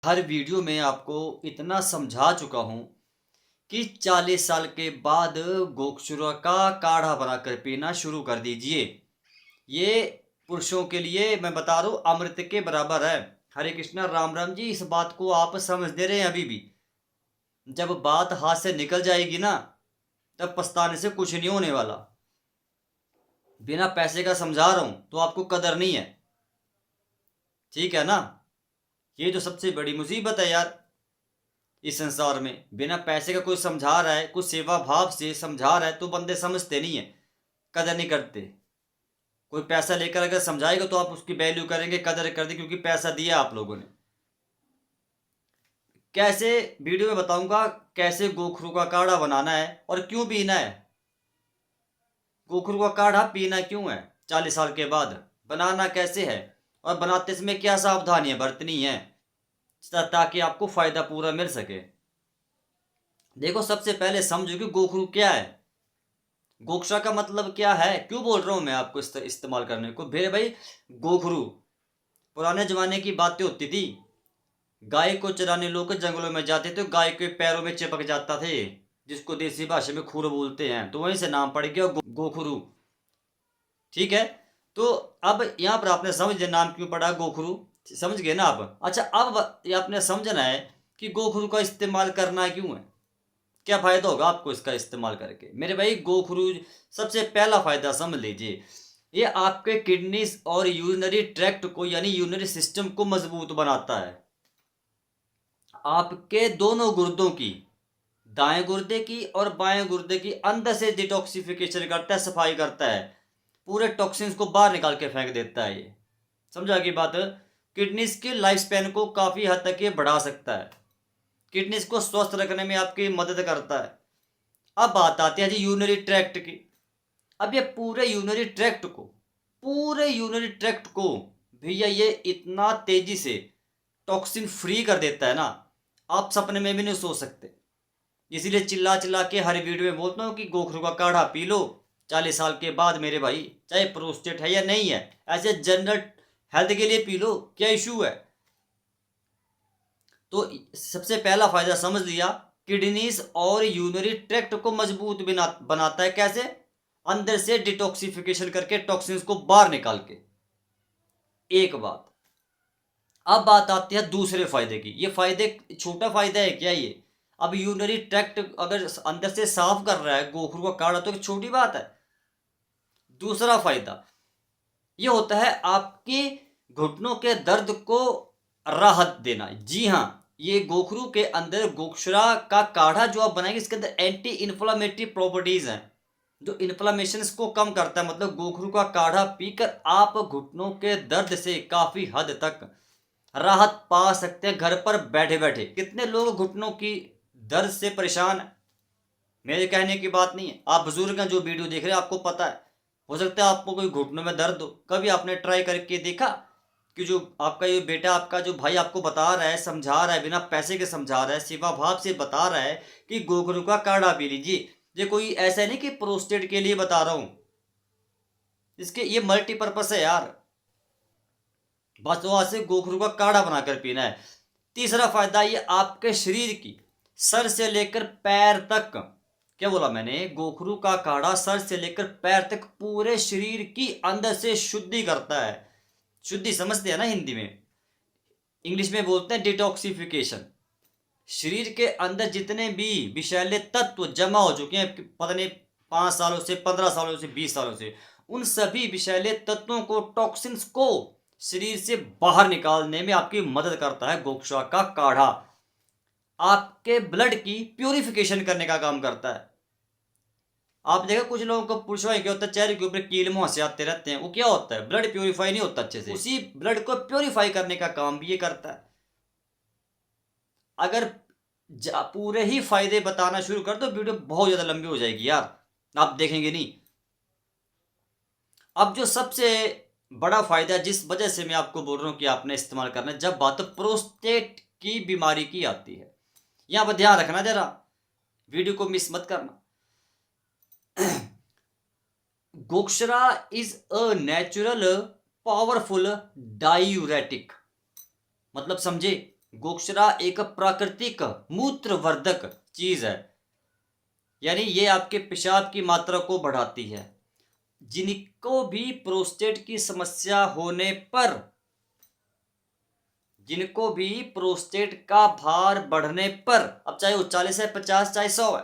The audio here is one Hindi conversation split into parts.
हर वीडियो में आपको इतना समझा चुका हूँ कि 40 साल के बाद गोक्षुरा का काढ़ा बनाकर पीना शुरू कर दीजिए। ये पुरुषों के लिए मैं बता रहा हूँ अमृत के बराबर है। हरे कृष्णा राम राम जी, इस बात को आप समझते रहे अभी भी। जब बात हाथ से निकल जाएगी ना, तब पछताने से कुछ नहीं होने वाला। बिना पैसे का समझा रहा हूँ तो आपको कदर नहीं है, ठीक है ना। ये तो सबसे बड़ी मुसीबत है यार इस संसार में। बिना पैसे का कोई समझा रहा है, कुछ सेवा भाव से समझा रहा है तो बंदे समझते नहीं है, कदर नहीं करते। कोई पैसा लेकर अगर समझाएगा तो आप उसकी वैल्यू करेंगे, कदर कर देंगे, क्योंकि पैसा दिया आप लोगों ने। कैसे वीडियो में बताऊंगा कैसे गोखरू का काढ़ा बनाना है और क्यों पीना है। गोखरू का काढ़ा पीना क्यों है 40 साल के बाद, बनाना कैसे है और बनाते समय क्या सावधानियां बरतनी है ताकि आपको फायदा पूरा मिल सके। देखो, सबसे पहले समझो कि गोखरू क्या है। गोक्षा का मतलब क्या है, क्यों बोल रहा हूं मैं आपको इस्तेमाल करने को। मेरे भाई, गोखरू पुराने जमाने की बातें होती थी। गाय को चराने लोग जंगलों में जाते थे, गाय के पैरों में चिपक जाता थे, जिसको देसी भाषा में खुर बोलते हैं, तो वहीं से नाम पड़ गया गोखरू। ठीक है, तो अब यहाँ पर आपने समझ लिया नाम क्यों पड़ा गोखरू, समझ गए ना आप। अच्छा, अब ये आपने समझना है कि गोखरू का इस्तेमाल करना क्यों है, क्या फायदा होगा आपको इसका इस्तेमाल करके। मेरे भाई, गोखरू सबसे पहला फायदा समझ लीजिए, ये आपके किडनीज और यूरिनरी ट्रैक्ट को यानी यूरिनरी सिस्टम को मजबूत बनाता है। आपके दोनों गुर्दों की, दाएं गुर्दे की और बाएं गुर्दे की, अंदर से डिटॉक्सिफिकेशन करता है, सफाई करता है, पूरे टॉक्सिन्स को बाहर निकाल के फेंक देता है ये। समझा की बात। किडनीज के लाइफ स्पैन को काफी हद तक ये बढ़ा सकता है, किडनीज को स्वस्थ रखने में आपकी मदद करता है। अब बात आती है जी यूरिनरी ट्रैक्ट की। अब ये पूरे यूरिनरी ट्रैक्ट को भैया ये इतना तेजी से टॉक्सिन फ्री कर देता है ना, आप सपने में भी नहीं सोच सकते। इसीलिए चिल्ला चिल्ला के हर वीडियो में बोलता हूँ कि गोखरू का काढ़ा पी लो 40 साल के बाद मेरे भाई, चाहे प्रोस्टेट है या नहीं है, ऐसे जनरल हेल्थ के लिए पी लो, क्या इशू है। तो सबसे पहला फायदा समझ लिया, किडनीज और यूरिनरी ट्रैक्ट को मजबूत बनाता है। कैसे? अंदर से डिटॉक्सिफिकेशन करके टॉक्सिन्स को बाहर निकाल के। एक बात। अब बात आती है दूसरे फायदे की। ये फायदे छोटा फायदा है क्या ये? अब यूरिनरी ट्रैक्ट अगर अंदर से साफ कर रहा है गोखरू का काढ़ा तो एक छोटी बात है। दूसरा फायदा ये होता है आपके घुटनों के दर्द को राहत देना। जी हाँ, ये गोखरू के अंदर गोक्षरा का काढ़ा जो आप बनाएंगे, इसके अंदर एंटी इन्फ्लामेटरी प्रॉपर्टीज हैं जो इन्फ्लामेशन को कम करता है। मतलब गोखरू का काढ़ा पीकर आप घुटनों के दर्द से काफी हद तक राहत पा सकते हैं घर पर बैठे बैठे। कितने लोग घुटनों की दर्द से परेशान हैं, मेरे कहने की बात नहीं है। आप बुजुर्ग हैं जो वीडियो देख रहे हैं, आपको पता है। हो सकता है आपको कोई घुटनों में दर्द हो, कभी आपने ट्राई करके देखा कि जो आपका ये बेटा, आपका जो भाई आपको बता रहा है, समझा रहा है, बिना पैसे के समझा रहा है, सेवा भाव से बता रहा है कि गोखरू का काढ़ा पी लीजिए। ये कोई ऐसा नहीं कि प्रोस्टेट के लिए बता रहा हूं, इसके ये मल्टीपर्पज है यार। बस वहां से गोखरू का काढ़ा बनाकर पीना है। तीसरा फायदा, ये आपके शरीर की सर से लेकर पैर तक, क्या बोला मैंने, गोखरू का काढ़ा सर से लेकर पैर तक पूरे शरीर की अंदर से शुद्धि करता है। शुद्धि समझते हैं ना हिंदी में, इंग्लिश में बोलते हैं डिटॉक्सिफिकेशन। शरीर के अंदर जितने भी विषैले तत्व जमा हो चुके हैं, पता नहीं 5 सालों से, 15 सालों से, 20 सालों से, उन सभी विषैले तत्वों को, टॉक्सिन्स को शरीर से बाहर निकालने में आपकी मदद करता है गोक्षरा का काढ़ा। आपके ब्लड की प्यूरिफिकेशन करने का काम करता है। आप देखो कुछ लोगों को पूछो क्या होता है, चेहरे के ऊपर कील मुहासे आते रहते हैं, वो क्या होता है? ब्लड प्यूरिफाई नहीं होता अच्छे से। उसी ब्लड को प्यूरिफाई करने का काम भी ये करता है। अगर पूरे ही फायदे बताना शुरू कर दो, वीडियो बहुत ज्यादा लंबी हो जाएगी यार, आप देखेंगे नहीं। अब जो सबसे बड़ा फायदा जिस वजह से मैं आपको बोल रहा हूं कि आपने इस्तेमाल करना है, जब बात प्रोस्टेट की बीमारी की आती है, यहां पर ध्यान रखना जरा, वीडियो को मिस मत करना। Gokshura is a natural powerful diuretic. मतलब समझे, गोक्षरा एक प्राकृतिक मूत्रवर्धक चीज है, यानी ये आपके पेशाब की मात्रा को बढ़ाती है। जिनको भी प्रोस्टेट की समस्या होने पर, जिनको भी प्रोस्टेट का भार बढ़ने पर, अब चाहे वो 40 है, 50, चाहे 100 है,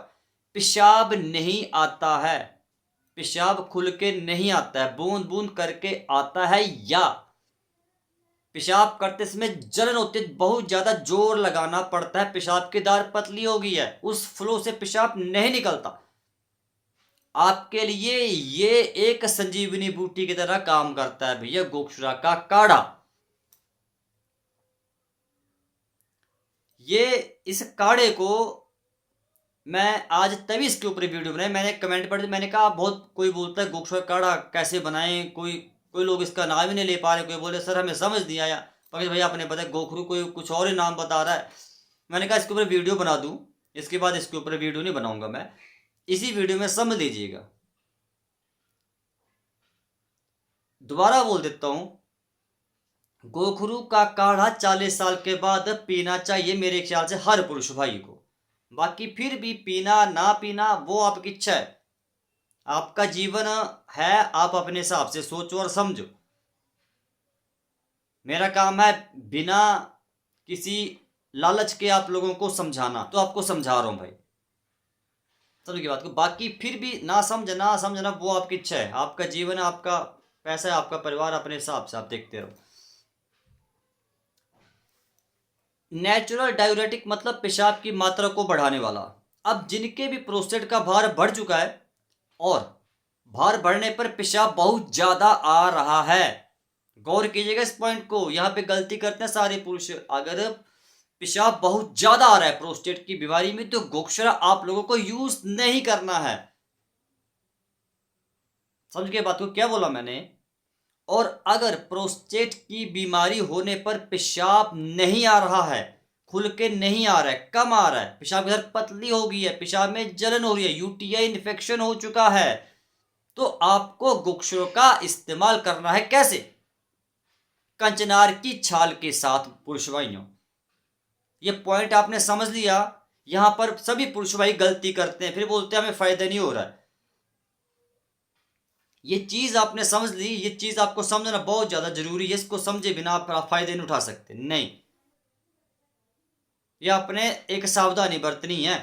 पेशाब नहीं आता है, पेशाब खुल के नहीं आता है, बूंद बूंद करके आता है, या पेशाब करते समय जलन होती है, बहुत ज्यादा जोर लगाना पड़ता है, पेशाब की दार पतली हो गई है, उस फ्लो से पेशाब नहीं निकलता, आपके लिए ये एक संजीवनी बूटी की तरह काम करता है भैया, गोक्षरा का काढ़ा। ये इस काढ़े को मैं आज तभी इसके ऊपर वीडियो बनाई, मैंने कमेंट पढ़े, मैंने कहा बहुत कोई बोलता है गोक्षरा काढ़ा कैसे बनाएं, कोई कोई लोग इसका नाम ही नहीं ले पा रहे, कोई बोले सर हमें समझ नहीं आया, पंकज भैया आपने बताया गोखरू, कोई कुछ और ही नाम बता रहा है। मैंने कहा इसके ऊपर वीडियो बना दूं, इसके बाद इसके ऊपर वीडियो नहीं बनाऊंगा मैं, इसी वीडियो में समझ लीजिएगा। दोबारा बोल देता हूं, गोखरू का काढ़ा 40 साल के बाद पीना चाहिए मेरे ख्याल से हर पुरुष भाई को, बाकी फिर भी पीना ना पीना वो आपकी इच्छा है, आपका जीवन है, आप अपने हिसाब से सोचो और समझो। मेरा काम है बिना किसी लालच के आप लोगों को समझाना, तो आपको समझा रहा हूं भाई, समझ की बात को। बाकी फिर भी ना समझना वो आपकी इच्छा है, आपका जीवन है, आपका पैसा है, आपका परिवार, अपने हिसाब से आप देखते रहो। नेचुरल डायूरेटिक मतलब पेशाब की मात्रा को बढ़ाने वाला। अब जिनके भी प्रोस्टेट का भार बढ़ चुका है और भार बढ़ने पर पेशाब बहुत ज्यादा आ रहा है, गौर कीजिएगा इस पॉइंट को, यहां पे गलती करते हैं सारे पुरुष। अगर पेशाब बहुत ज्यादा आ रहा है प्रोस्टेट की बीमारी में, तो गोक्षरा आप लोगों को यूज नहीं करना है, समझ के बात को क्या बोला मैंने। और अगर प्रोस्टेट की बीमारी होने पर पेशाब नहीं आ रहा है, खुल के नहीं आ रहा है, कम आ रहा है, पेशाब की धार पतली हो गई है, पेशाब में जलन हो रही है, यूटीआई इन्फेक्शन हो चुका है, तो आपको गोक्षरों का इस्तेमाल करना है कैसे? कंचनार की छाल के साथ पुरुष भाइयों, ये पॉइंट आपने समझ लिया। यहां पर सभी पुरुष भाई गलती करते हैं, फिर बोलते हैं हमें फायदा नहीं हो रहा है। ये चीज आपने समझ ली, ये चीज आपको समझना बहुत ज्यादा जरूरी है, इसको समझे बिना आप फायदे नहीं उठा सकते, नहीं, ये अपने एक सावधानी बरतनी है।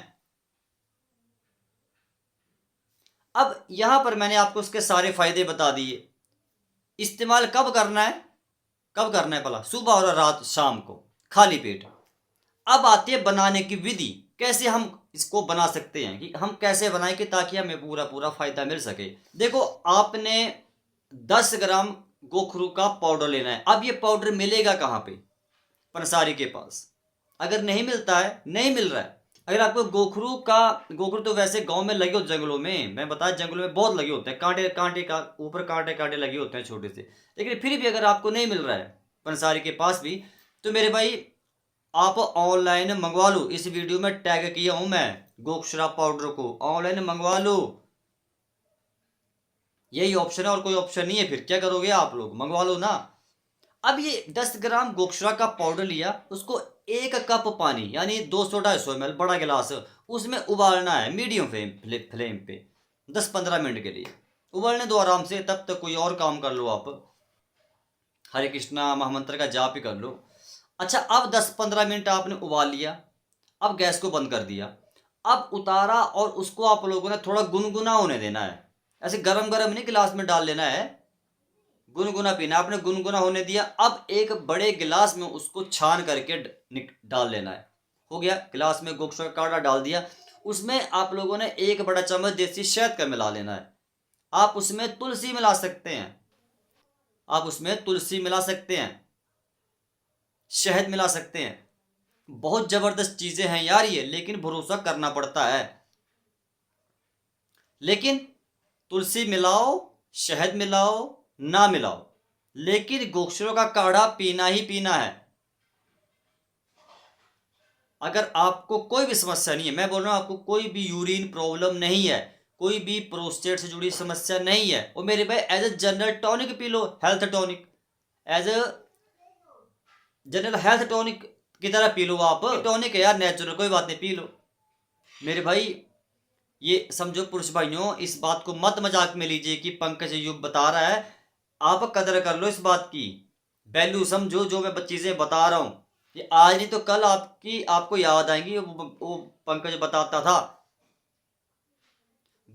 अब यहां पर मैंने आपको उसके सारे फायदे बता दिए। इस्तेमाल कब करना है, कब करना है भला? सुबह और रात, शाम को, खाली पेट। अब आती है बनाने की विधि, कैसे हम इसको बना सकते हैं, कि हम कैसे बनाएं कि ताकि हमें पूरा पूरा फायदा मिल सके। देखो, आपने 10 ग्राम गोखरू का पाउडर लेना है। अब ये पाउडर मिलेगा कहाँ पे? पंसारी के पास। अगर नहीं मिलता है, नहीं मिल रहा है, अगर आपको गोखरू तो वैसे गांव में लगे होते, जंगलों में, मैं बताया जंगलों में बहुत लगे होते हैं, कांटे कांटे का ऊपर कांटे कांटे लगे होते हैं छोटे से, लेकिन फिर भी अगर आपको नहीं मिल रहा है पंसारी के पास भी, तो मेरे भाई आप ऑनलाइन मंगवा लो। इस वीडियो में टैग किया हूं मैं गोक्षरा पाउडर को, ऑनलाइन मंगवा लो, यही ऑप्शन है और कोई ऑप्शन नहीं है। फिर क्या करोगे आप लोग? मंगवा लो ना। अब ये 10 ग्राम गोक्षरा का पाउडर लिया, उसको 1 कप पानी यानी 200-250 ml बड़ा गिलास, उसमें उबालना है मीडियम फ्लेम पे 10-15 मिनट के लिए। उबालने दो आराम से, तब तक कोई और काम कर लो आप, हरे कृष्णा महामंत्र का जाप ही कर लो। अच्छा, अब 10-15 मिनट आपने उबाल लिया, अब गैस को बंद कर दिया, अब उतारा और उसको आप लोगों ने थोड़ा गुनगुना होने देना है, ऐसे गरम गरम नहीं गिलास में डाल लेना है, गुनगुना पीना। आपने गुनगुना होने दिया, अब एक बड़े गिलास में उसको छान करके डाल लेना है। हो गया, गिलास में गोक्षरा का काढ़ा डाल दिया, उसमें आप लोगों ने 1 बड़ा चम्मच देसी शहद का मिला लेना है। आप उसमें तुलसी मिला सकते हैं, आप उसमें तुलसी मिला सकते हैं, शहद मिला सकते हैं। बहुत जबरदस्त चीजें हैं यार ये, लेकिन भरोसा करना पड़ता है। लेकिन तुलसी मिलाओ, शहद मिलाओ, ना मिलाओ, लेकिन गोक्षरों का काढ़ा पीना ही पीना है। अगर आपको कोई भी समस्या नहीं है, मैं बोल रहा हूं आपको कोई भी यूरिन प्रॉब्लम नहीं है, कोई भी प्रोस्टेट से जुड़ी समस्या नहीं है, वो मेरे भाई एज ए जनरल टॉनिक पी लो, health tonic, as a general health tonic की तरह पी लो आप, टॉनिक है यार नेचुरल, कोई बात नहीं पी लो। मेरे भाई ये समझो पुरुष भाइयों, इस बात को मत मजाक में लीजिए कि पंकज युग बता रहा है, आप कदर कर लो इस बात की, वैल्यू समझो जो मैं चीजें बता रहा हूं। ये आज नहीं तो कल आपको याद आएंगी, वो पंकज बताता था।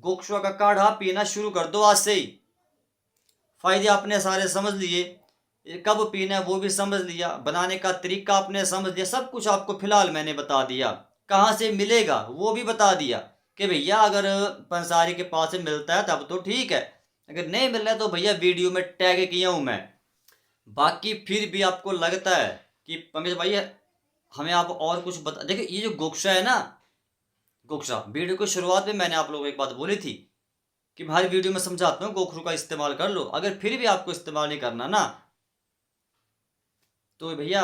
गोक्षुआ का काढ़ा पीना शुरू कर दो आज से ही, फायदे आपने सारे समझ लिए, कब पीना है वो भी समझ लिया, बनाने का तरीका आपने समझ लिया, सब कुछ आपको फिलहाल मैंने बता दिया। कहाँ से मिलेगा वो भी बता दिया कि भैया अगर पंसारी के पास से मिलता है तब तो ठीक है, अगर नहीं मिल रहा है तो भैया वीडियो में टैग किया हूं मैं। बाकी फिर भी आपको लगता है कि पंकज भाई हमें आप और कुछ बता, देखिए ये जो गोक्षा है ना, गोक्षा वीडियो की शुरुआत में मैंने आप लोगों को एक बात बोली थी कि हर वीडियो में समझाता हूँ गोखरू का इस्तेमाल कर लो, अगर फिर भी आपको इस्तेमाल नहीं करना ना तो भैया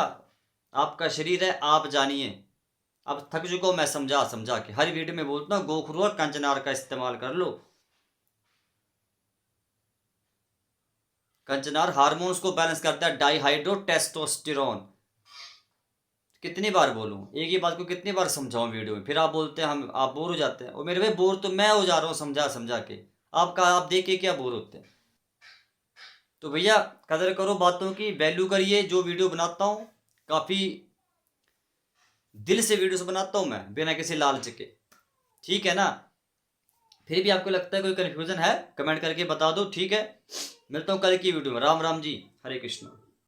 आपका शरीर है, आप जानिए। अब थक चुका हूं मैं समझा समझा के, हर वीडियो में बोलता हूँ गोखरू और कंचनार का इस्तेमाल कर लो। कंचनार हार्मोन्स को बैलेंस करता है, डाईहाइड्रो टेस्टोस्टेरोन। कितनी बार बोलूं एक ही बात को, कितनी बार समझाऊं वीडियो में, फिर आप बोलते हैं हम, आप बोर हो जाते हैं। और मेरे भाई बोर तो मैं हो जा रहा हूँ समझा समझा के, आप देख के क्या बोर होते हैं। तो भैया कदर करो बातों की, वैल्यू करिए, जो वीडियो बनाता हूँ काफ़ी दिल से वीडियोस बनाता हूँ मैं, बिना किसी लालच के, ठीक है ना। फिर भी आपको लगता है कोई कन्फ्यूजन है कमेंट करके बता दो, ठीक है। मिलता हूँ कल की वीडियो में, राम राम जी, हरे कृष्ण।